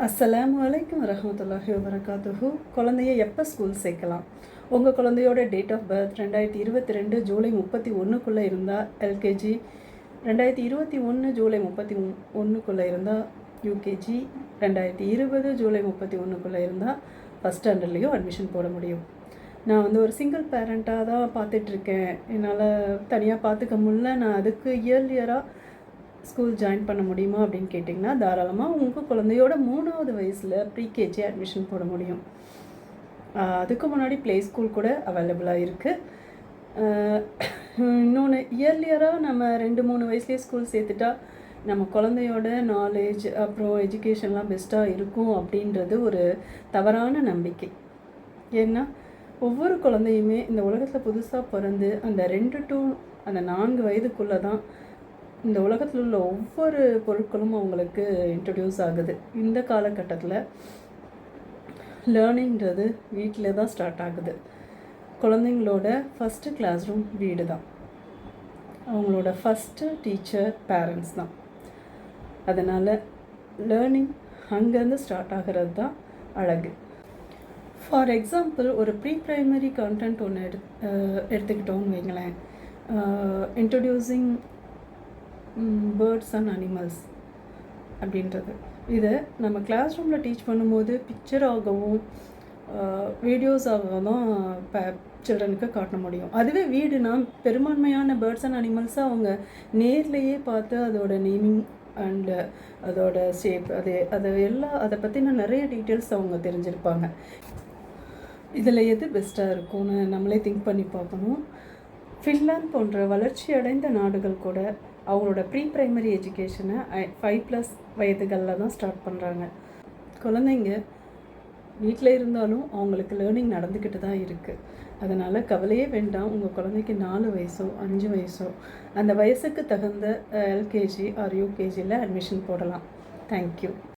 அஸ்ஸலாமு அலைக்கும் வரஹ்மத்துல்லாஹி வபரகாத்துஹு. குழந்தைய எப்போ ஸ்கூல் சேர்க்கலாம்? உங்கள் குழந்தையோட டேட் ஆஃப் பர்த் 2022 ஜூலை 31க்குள்ளே இருந்தால் எல்கேஜி, 2021 ஜூலை 31க்குள்ளே இருந்தால் யூகேஜி, 2020 ஜூலை 31க்குள்ளே இருந்தால் ஃபஸ்ட் ஸ்டாண்டர்ட்லேயும் அட்மிஷன் போட முடியும். நான் வந்து ஒரு சிங்கிள் பேரண்ட்டாக தான் பார்த்துட்ருக்கேன். என்னால் தனியாக பார்த்துக்க முடியல. நான் அதுக்கு இயர்லியராக ஸ்கூல் ஜாயின் பண்ண முடியுமா அப்படின்னு கேட்டிங்கன்னா, தாராளமாக உங்கள் குழந்தையோட 3வது வயசில் ப்ரீகேஜி அட்மிஷன் போட முடியும். அதுக்கு முன்னாடி ப்ளே ஸ்கூல் கூட அவைலபிளாக இருக்குது. இன்னொன்று, இயர்லியராக நம்ம 2-3 வயசுலேயே ஸ்கூல் சேர்த்துட்டா நம்ம குழந்தையோட நாலேஜ் அப்புறம் எஜுகேஷன்லாம் பெஸ்ட்டாக இருக்கும் அப்படின்றது ஒரு தவறான நம்பிக்கை. ஏன்னா ஒவ்வொரு குழந்தையுமே இந்த உலகத்தில் புதுசாக பிறந்து அந்த 2 to 4 வயதுக்குள்ளே தான் இந்த உலகத்தில் உள்ள ஒவ்வொரு பொருட்களும் அவங்களுக்கு இன்ட்ரடியூஸ் ஆகுது. இந்த காலகட்டத்தில் லேர்னிங்கிறது வீட்டில் தான் ஸ்டார்ட் ஆகுது. குழந்தைங்களோட ஃபஸ்ட்டு கிளாஸ் ரூம் வீடு தான். அவங்களோட ஃபஸ்ட்டு டீச்சர் பேரண்ட்ஸ் தான். அதனால் லேர்னிங் அங்கேருந்து ஸ்டார்ட் ஆகிறது தான் அழகு. ஃபார் எக்ஸாம்பிள், ஒரு ப்ரீ ப்ரைமரி கண்டென்ட் ஒன்று எடுத்துக்கிட்டோன்னு வைங்களேன். இன்ட்ரடியூசிங் பேர்ட்ஸ் அண்ட் அனிமல்ஸ் அப்படின்றது. இதை நம்ம கிளாஸ் ரூமில் டீச் பண்ணும்போது பிக்சராகவும் வீடியோஸாகவும் தான் சில்ட்ரனுக்கு காட்ட முடியும். அதுவே வீடுனா பெரும்பான்மையான பேர்ட்ஸ் அண்ட் அனிமல்ஸை அவங்க நேர்லேயே பார்த்து அதோட நேமிங் அண்டு அதோட ஷேப் அதை பற்றின நிறைய டீட்டெயில்ஸ் அவங்க தெரிஞ்சிருப்பாங்க. இதில் எது பெஸ்ட்டாக இருக்கும்னு நம்மளே திங்க் பண்ணி பார்க்கணும். ஃபின்லாந்து போன்ற வளர்ச்சி அடைந்த நாடுகள் கூட அவங்களோட ப்ரீ ப்ரைமரி எஜுகேஷனை 5+ வயதுகளில் தான் ஸ்டார்ட் பண்ணுறாங்க. குழந்தைங்க வீட்டில் இருந்தாலும் அவங்களுக்கு லேர்னிங் நடந்துக்கிட்டு தான் இருக்குது. அதனால் கவலையே வேண்டாம். உங்கள் குழந்தைக்கு 4 வயசோ 5 வயசோ அந்த வயசுக்கு தகுந்த எல்கேஜி ஆர் யூகேஜியில் அட்மிஷன் போடலாம். தேங்க்யூ.